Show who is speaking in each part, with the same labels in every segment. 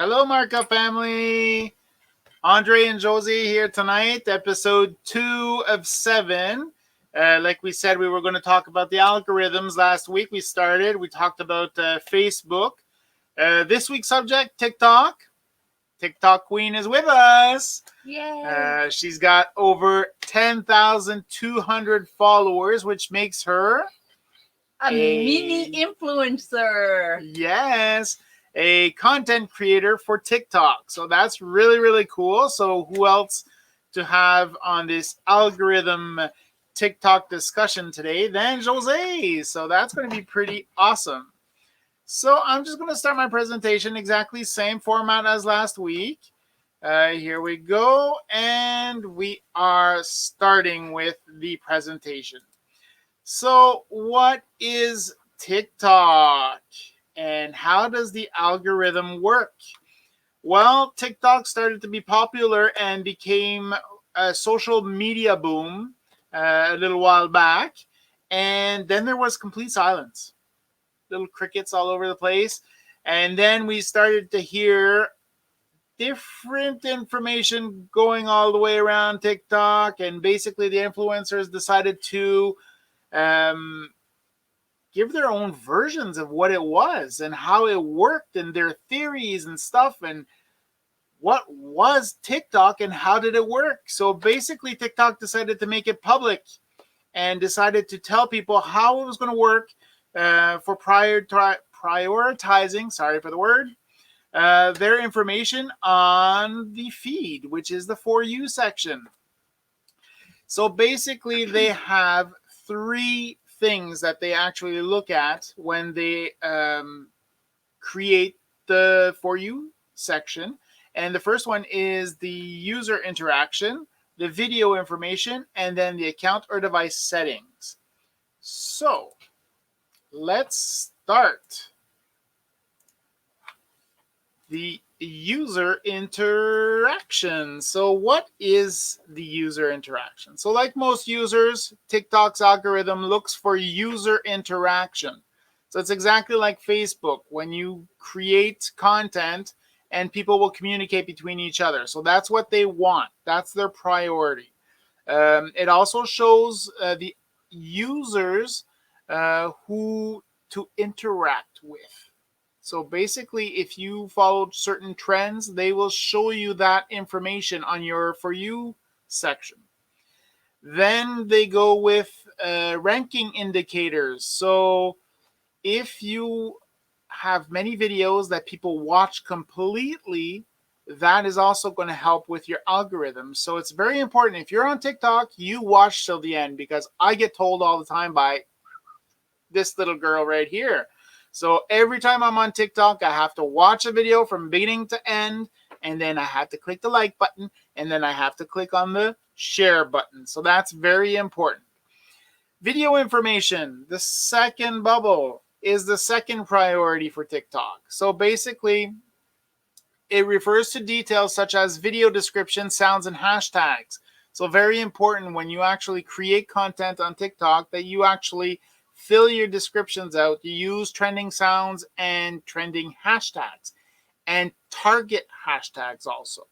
Speaker 1: Hello, Markup family. Andre and Josée here tonight, episode 2 of 7. Like we said, we were going to talk about the algorithms last week. We talked about Facebook. This week's subject, TikTok. TikTok Queen is with us.
Speaker 2: Yay!
Speaker 1: She's got over 10,200 followers, which makes her
Speaker 2: a mini influencer.
Speaker 1: Yes, a content creator for TikTok. So that's really, really cool. So who else to have on this algorithm TikTok discussion today than Josée? So that's going to be pretty awesome. So I'm just going to start my presentation exactly same format as last week. Here we go. And we are starting with the presentation. So what is TikTok? And how does the algorithm work? Well, TikTok started to be popular and became a social media boom a little while back. And then there was complete silence. Little crickets all over the place. And then we started to hear different information going all the way around TikTok. And basically the influencers decided to give their own versions of what it was and how it worked and their theories and stuff and what was TikTok and how did it work. So basically TikTok decided to make it public and decided to tell people how it was going to work for prioritizing, sorry for the word, their information on the feed, which is the For You section. So basically they have three things that they actually look at when they create the For You section. And the first one is the user interaction, the video information, and then the account or device settings. So let's start. The user interaction. So what is the user interaction? So like most users, TikTok's algorithm looks for user interaction. So it's exactly like Facebook when you create content and people will communicate between each other. So that's what they want. That's their priority. It also shows the users who to interact with. So basically, if you followed certain trends, they will show you that information on your For You section. Then they go with ranking indicators. So if you have many videos that people watch completely, that is also going to help with your algorithm. So it's very important. If you're on TikTok, you watch till the end because I get told all the time by this little girl right here. So every time I'm on TikTok, I have to watch a video from beginning to end, and then I have to click the like button, and then I have to click on the share button. So that's very important. Video information, the second bubble, is the second priority for TikTok. So basically, it refers to details such as video description, sounds, and hashtags. So very important when you actually create content on TikTok that you actually fill your descriptions out. You use trending sounds and trending hashtags and target hashtags also.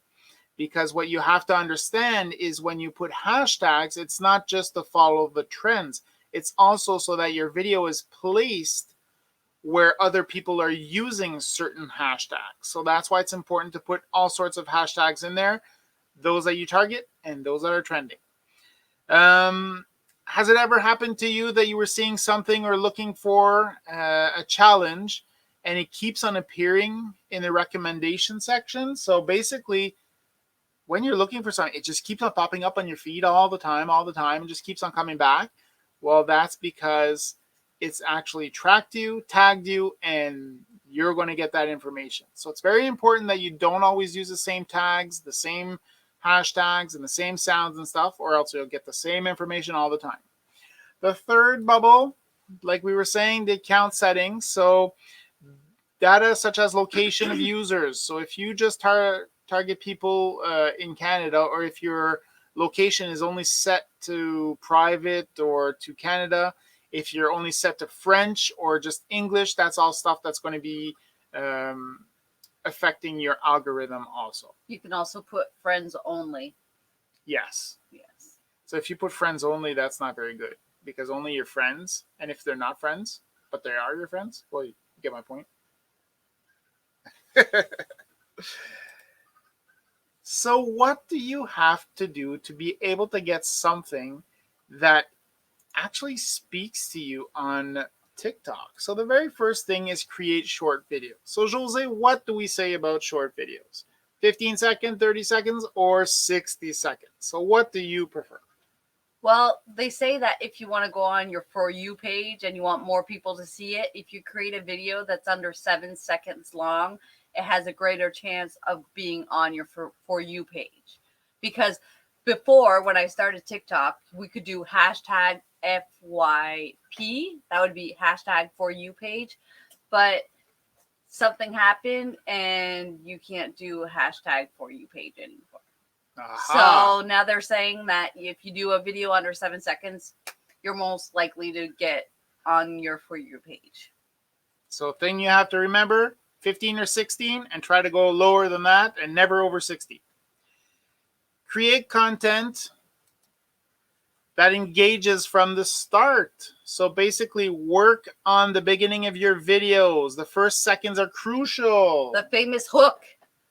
Speaker 1: Because what you have to understand is when you put hashtags, it's not just to follow the trends. It's also so that your video is placed where other people are using certain hashtags. So that's why it's important to put all sorts of hashtags in there, those that you target and those that are trending. Has it ever happened to you that you were seeing something or looking for a challenge and it keeps on appearing in the recommendation section? So basically, when you're looking for something, it just keeps on popping up on your feed all the time, and just keeps on coming back. Well, that's because it's actually tracked you, tagged you, and you're going to get that information. So it's very important that you don't always use the same tags, the same hashtags, and the same sounds and stuff, or else you'll get the same information all the time. The third bubble, like we were saying, the account settings. So data such as location of users. So if you just target people in Canada, or if your location is only set to private or to Canada, if you're only set to French or just English, that's all stuff that's going to be affecting your algorithm also.
Speaker 2: You can also put friends only.
Speaker 1: Yes.
Speaker 2: Yes.
Speaker 1: So if you put friends only, that's not very good because only your friends, and if they're not friends, but they are your friends, well, you get my point. So what do you have to do to be able to get something that actually speaks to you on TikTok? So the very first thing is create short videos. So Josée, what do we say about short videos? 15 seconds, 30 seconds, or 60 seconds? So what do you prefer?
Speaker 2: Well, they say that if you want to go on your For You page and you want more people to see it, if you create a video that's under 7 seconds long, it has a greater chance of being on your For You page. Because before, when I started TikTok, we could do hashtag FYP. That would be hashtag For You page. But something happened and you can't do a hashtag For You page anymore.
Speaker 1: Aha.
Speaker 2: So now they're saying that if you do a video under 7 seconds, you're most likely to get on your For You page.
Speaker 1: So thing you have to remember, 15 or 16, and try to go lower than that and never over 60. Create content that engages from the start. So basically work on the beginning of your videos. The first seconds are crucial.
Speaker 2: The famous hook.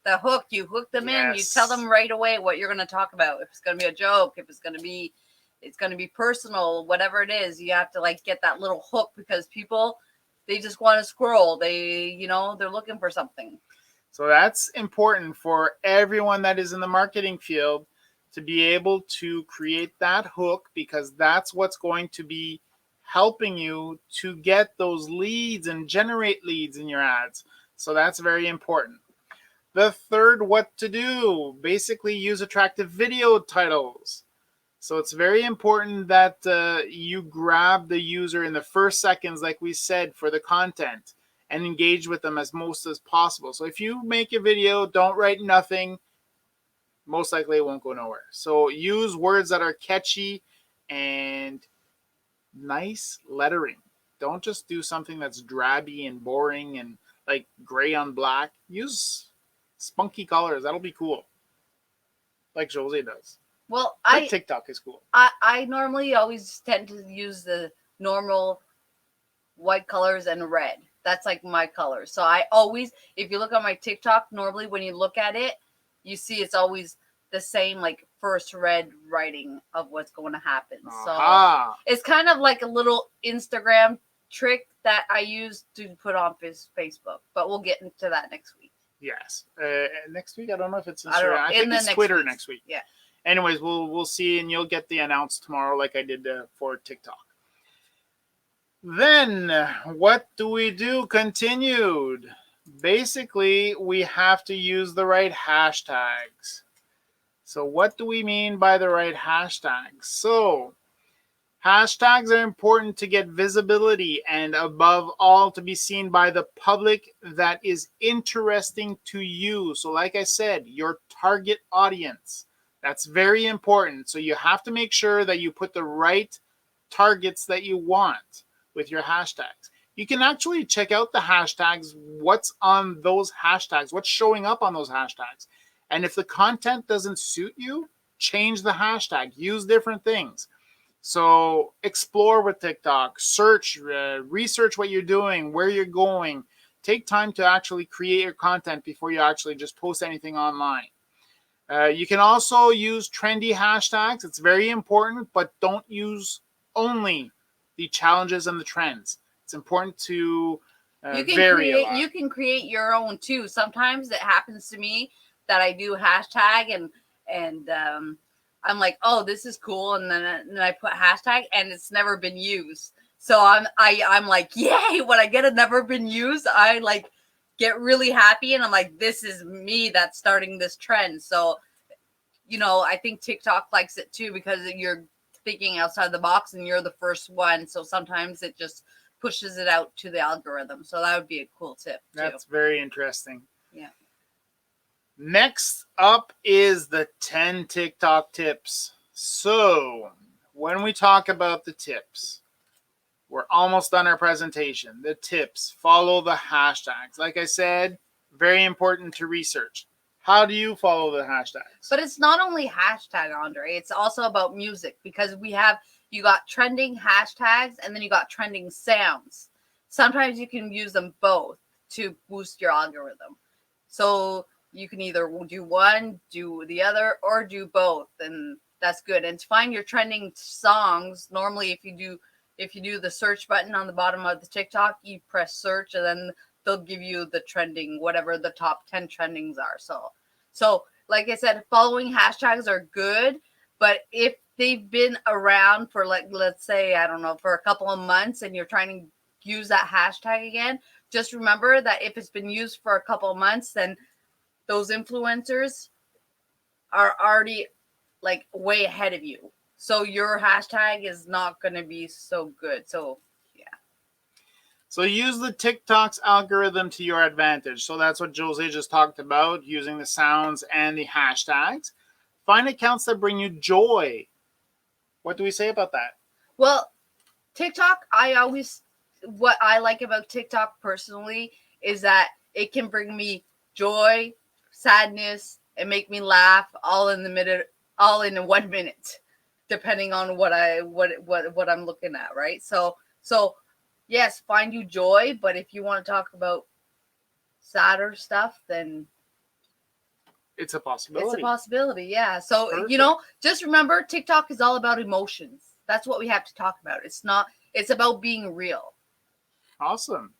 Speaker 2: The hook, you hook them in, you
Speaker 1: Yes.
Speaker 2: tell them right away what you're going to talk about. If it's going to be a joke, if it's going to be personal, whatever it is, you have to like get that little hook because people, they just want to scroll. They're looking for something.
Speaker 1: So that's important for everyone that is in the marketing field to be able to create that hook because that's what's going to be helping you to get those leads and generate leads in your ads. So that's very important. The third, what to do, basically use attractive video titles. So it's very important that you grab the user in the first seconds, like we said, for the content and engage with them as most as possible. So if you make a video, don't write nothing, most likely it won't go nowhere. So use words that are catchy and nice lettering. Don't just do something that's drabby and boring and like gray on black. Use spunky colors. That'll be cool. Like Josée does.
Speaker 2: Well,
Speaker 1: Like TikTok is cool.
Speaker 2: I normally always tend to use the normal white colors and red. That's like my color. So I always, if you look on my TikTok, normally when you look at it, you see it's always the same like first red writing of what's going to happen.
Speaker 1: Aha.
Speaker 2: So it's kind of like a little Instagram trick that I use to put on Facebook. But we'll get into that next week.
Speaker 1: Yes. Next week, I don't know if it's
Speaker 2: I don't know.
Speaker 1: Instagram. I think it's Twitter next week.
Speaker 2: Yeah.
Speaker 1: Anyways, we'll see, and you'll get the announce tomorrow, like I did for TikTok. Then what do we do? Continued. Basically, we have to use the right hashtags. So what do we mean by the right hashtags? So hashtags are important to get visibility and above all to be seen by the public that is interesting to you. So like I said, your target audience. That's very important. So you have to make sure that you put the right targets that you want with your hashtags. You can actually check out the hashtags, what's on those hashtags, what's showing up on those hashtags. And if the content doesn't suit you, change the hashtag, use different things. So explore with TikTok, search, research what you're doing, where you're going. Take time to actually create your content before you actually just post anything online. You can also use trendy hashtags. It's very important, but don't use only the challenges and the trends. It's important to vary a lot.
Speaker 2: You can create your own too. Sometimes it happens to me that I do hashtag and I'm like, oh, this is cool, and then I put hashtag and it's never been used. So I'm like, yay! When I get a never been used, I like get really happy, and I'm like, this is me that's starting this trend. So, I think TikTok likes it too because you're thinking outside the box and you're the first one. So sometimes it just pushes it out to the algorithm. So that would be a cool tip too.
Speaker 1: That's very interesting.
Speaker 2: Yeah.
Speaker 1: Next up is the 10 TikTok tips. So when we talk about the tips, we're almost done our presentation. The tips, follow the hashtags. Like I said, very important to research. How do you follow the hashtags?
Speaker 2: But it's not only hashtag, Andre. It's also about music because you got trending hashtags and then you got trending sounds. Sometimes you can use them both to boost your algorithm. So you can either do one, do the other, or do both, and that's good. And to find your trending songs, normally if you do the search button on the bottom of the TikTok, you press search and then they'll give you the trending, whatever the top 10 trendings are. So like I said, following hashtags are good, but if they've been around for, like, let's say, I don't know, for a couple of months and you're trying to use that hashtag again, just remember that if it's been used for a couple of months, then those influencers are already like way ahead of you. So your hashtag is not going to be so good. So yeah.
Speaker 1: So use the TikTok's algorithm to your advantage. So that's what Josée just talked about, using the sounds and the hashtags. Find accounts that bring you joy. What do we say about that?
Speaker 2: Well, TikTok, what I like about TikTok personally is that it can bring me joy, sadness, and make me laugh all in 1 minute, depending on what I'm looking at, right? So yes, find you joy, but if you want to talk about sadder stuff, then
Speaker 1: It's a
Speaker 2: it's a
Speaker 1: possibility.
Speaker 2: possibility. Yeah. So,
Speaker 1: Perfect.
Speaker 2: just remember TikTok is all about emotions. That's what we have to talk about. It's about being real.
Speaker 1: Awesome.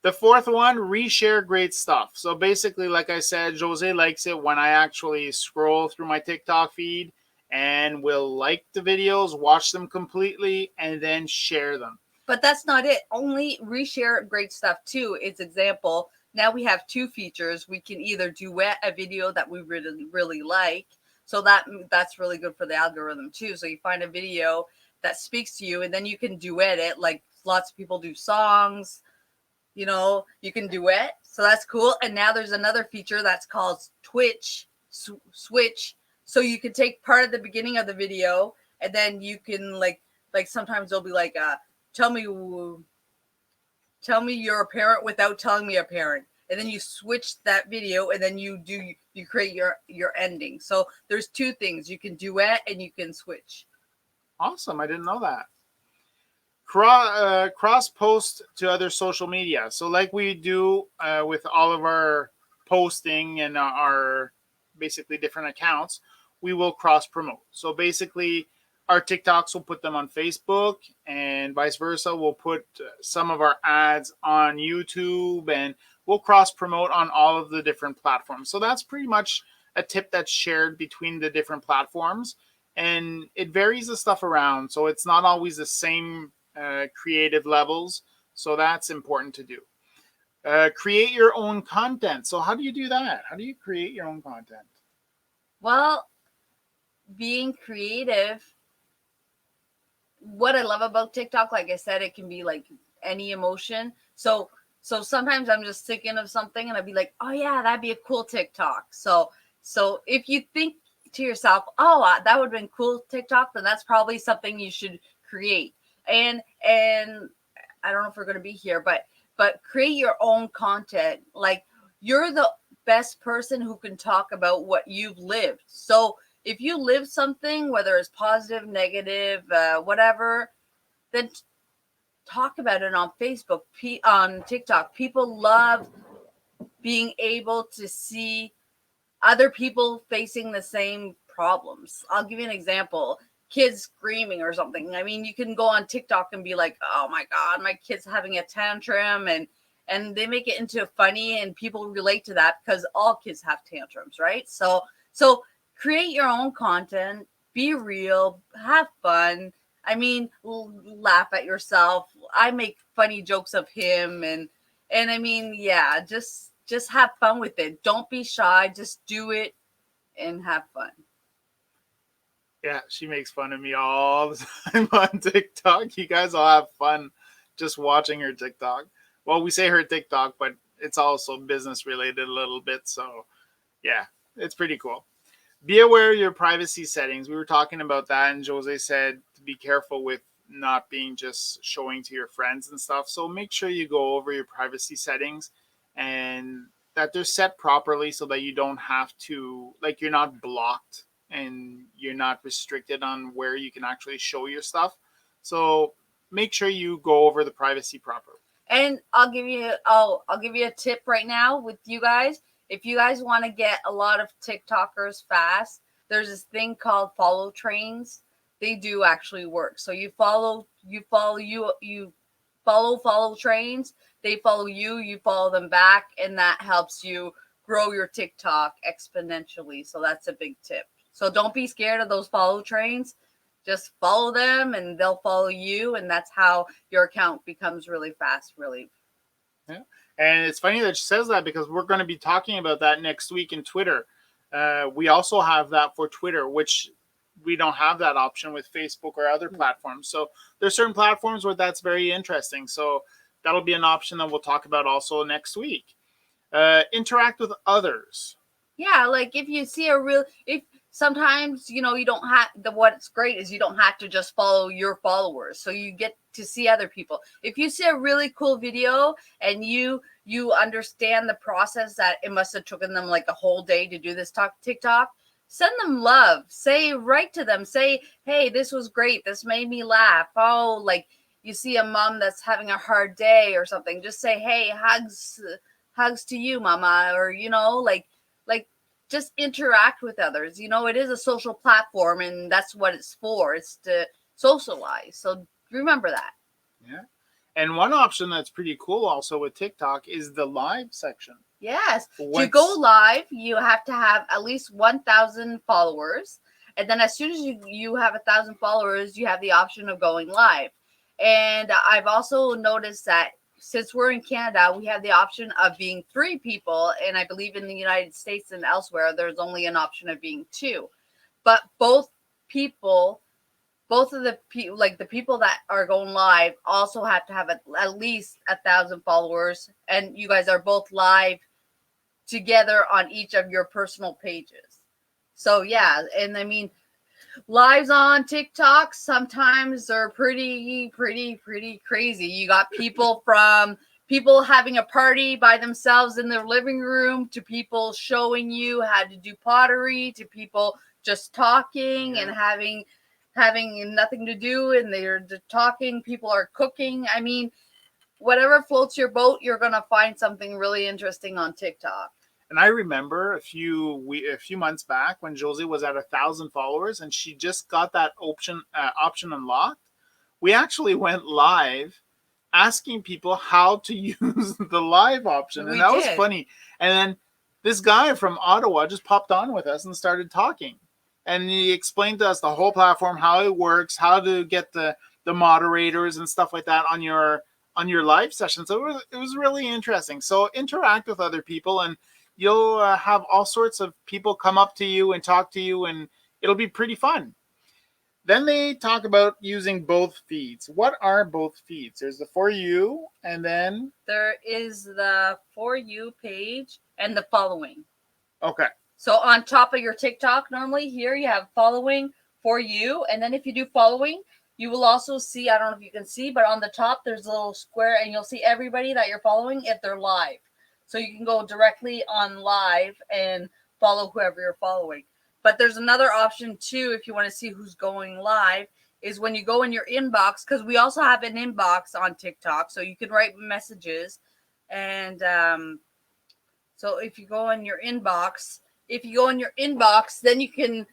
Speaker 1: The fourth one, reshare great stuff. So basically, like I said, Josée likes it when I actually scroll through my TikTok feed and will like the videos, watch them completely, and then share them.
Speaker 2: But that's not it. Only reshare great stuff too. It's example. Now we have two features. We can either duet a video that we really really like. So that's really good for the algorithm too. So you find a video that speaks to you and then you can duet it, like lots of people do songs, you can duet. So that's cool. And now there's another feature that's called switch. So you can take part of the beginning of the video and then you can like sometimes they'll be like tell me you're a parent without telling me a parent, and then you switch that video and then you create your ending. So there's two things: you can duet and you can switch.
Speaker 1: Awesome. I didn't know that. Cross post to other social media. So, like we do with all of our posting and our basically different accounts, we will cross promote. So, basically, our TikToks will put them on Facebook, and vice versa. We'll put some of our ads on YouTube, and we'll cross promote on all of the different platforms. So, that's pretty much a tip that's shared between the different platforms, and it varies the stuff around. So, it's not always the same creative levels. So that's important to do. Create your own content. So how do you do that? How do you create your own content?
Speaker 2: Well, being creative, what I love about TikTok, like I said, it can be like any emotion. So sometimes I'm just thinking of something and I'd be like, oh yeah, that'd be a cool TikTok. So if you think to yourself, oh, that would have been cool TikTok, then that's probably something you should create. And I don't know if we're going to be here, but create your own content. Like, you're the best person who can talk about what you've lived. So if you live something, whether it's positive, negative, whatever, then talk about it on Facebook, on TikTok. People love being able to see other people facing the same problems. I'll give you an example. Kids screaming or something. I mean, you can go on TikTok and be like, "Oh my god, my kid's having a tantrum," and they make it into funny, and people relate to that because all kids have tantrums, right? So create your own content, be real, have fun. I mean, laugh at yourself. I make funny jokes of him, and I mean, yeah, just have fun with it. Don't be shy. Just do it and have fun.
Speaker 1: Yeah, she makes fun of me all the time on TikTok. You guys all have fun just watching her TikTok. Well, we say her TikTok, but it's also business related a little bit. So, yeah, it's pretty cool. Be aware of your privacy settings. We were talking about that, and Josée said to be careful with not being just showing to your friends and stuff. So make sure you go over your privacy settings and that they're set properly so that you don't have to, like, you're not blocked and you're not restricted on where you can actually show your stuff. So make sure you go over the privacy properly.
Speaker 2: And I'll give you a tip right now with you guys. If you guys want to get a lot of TikTokers fast, there's this thing called follow trains. They do actually work. So you follow trains. They follow you, you follow them back, and that helps you grow your TikTok exponentially. So that's a big tip. So don't be scared of those follow trains. Just follow them and they'll follow you, and that's how your account becomes really fast, really.
Speaker 1: Yeah. And it's funny that she says that because we're going to be talking about that next week in Twitter. We also have that for Twitter, which we don't have that option with Facebook or other platforms. So there's certain platforms where that's very interesting. So that'll be an option that we'll talk about also next week. Interact with others.
Speaker 2: Yeah, like if you see if sometimes, you know, you don't have what's great is you don't have to just follow your followers. So you get to see other people. If you see a really cool video and you understand the process that it must have taken them like a whole day to do this TikTok, send them love. Write to them. Say, hey, this was great. This made me laugh. Oh, like you see a mom that's having a hard day or something. Just say, hey, hugs to you, mama. Or, you know, like just interact with others. You know, it is a social platform and that's what it's for. It's to socialize. So remember that.
Speaker 1: Yeah. And one option that's pretty cool also with TikTok is the live section.
Speaker 2: Yes. To go live, you have to have at least 1,000 followers. And then as soon as you have 1,000 followers, you have the option of going live. And I've also noticed that since we're in Canada, we have the option of being 3 people. And I believe in the United States and elsewhere, there's only an option of being 2. But both of the people, like the people that are going live, also have to have at least 1,000 followers. And you guys are both live together on each of your personal pages. So yeah, and I mean, lives on TikTok sometimes are pretty crazy. You got people from people having a party by themselves in their living room to people showing you how to do pottery to people just talking and having nothing to do and they're talking. People are cooking. I mean, whatever floats your boat, you're gonna find something really interesting on TikTok.
Speaker 1: And I remember a few months back when Josée was at 1,000 followers and she just got that option unlocked. We actually went live asking people how to use the live option, and that was funny. And then this guy from Ottawa just popped on with us and started talking, and he explained to us the whole platform, how it works, how to get the moderators and stuff like that on your live session. So it was really interesting. So interact with other people and you'll have all sorts of people come up to you and talk to you, and it'll be pretty fun. Then they talk about using both feeds. What are both feeds? There's the For You, and then
Speaker 2: there is the For You page and the following.
Speaker 1: Okay.
Speaker 2: So on top of your TikTok, normally here you have following, For You, and then if you do following, you will also see, I don't know if you can see, but on the top there's a little square and you'll see everybody that you're following if they're live. So you can go directly on live and follow whoever you're following. But there's another option too, if you want to see who's going live, is when you go in your inbox, because we also have an inbox on TikTok, so you can write messages. And so if you go in your inbox, then you can,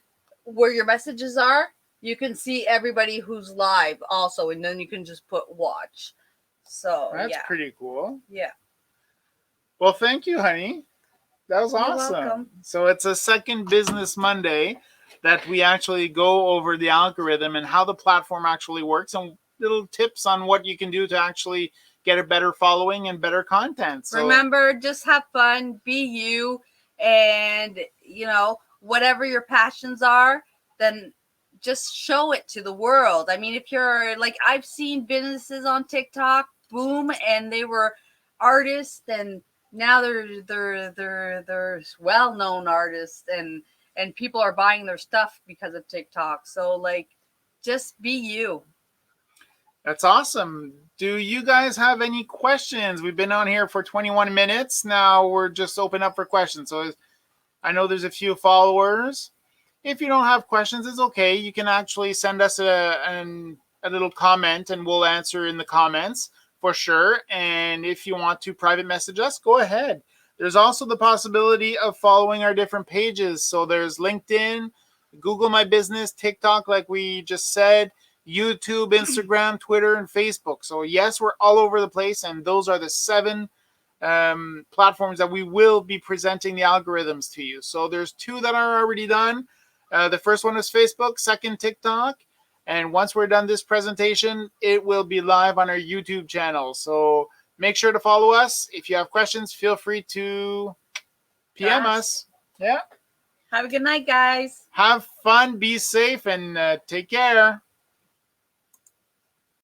Speaker 2: where your messages are, you can see everybody who's live also, and then you can just put watch. So
Speaker 1: that's pretty cool.
Speaker 2: Yeah.
Speaker 1: Well, thank you, honey. That was awesome.
Speaker 2: You're welcome.
Speaker 1: So it's a second Business Monday that we actually go over the algorithm and how the platform actually works and little tips on what you can do to actually get a better following and better content. So
Speaker 2: remember, just have fun, be you, and you know, whatever your passions are, then just show it to the world. I mean, if you're like, I've seen businesses on TikTok boom and they were artists and now they're well-known artists and people are buying their stuff because of TikTok. So like, just be you.
Speaker 1: That's awesome. Do you guys have any questions? We've been on here for 21 minutes. Now we're just open up for questions. So I know there's a few followers. If you don't have questions, it's okay. You can actually send us a little comment and we'll answer in the comments for sure. And if you want to private message us, go ahead. There's also the possibility of following our different pages. So there's LinkedIn, Google My Business, TikTok, like we just said, YouTube, Instagram, Twitter, and Facebook. So yes, we're all over the place. And those are the 7 platforms that we will be presenting the algorithms to you. So there's 2 that are already done. The first one is Facebook, second TikTok. And once we're done this presentation, it will be live on our YouTube channel. So make sure to follow us. If you have questions, feel free to PM us. Yeah.
Speaker 2: Have a good night, guys.
Speaker 1: Have fun, be safe, and take care.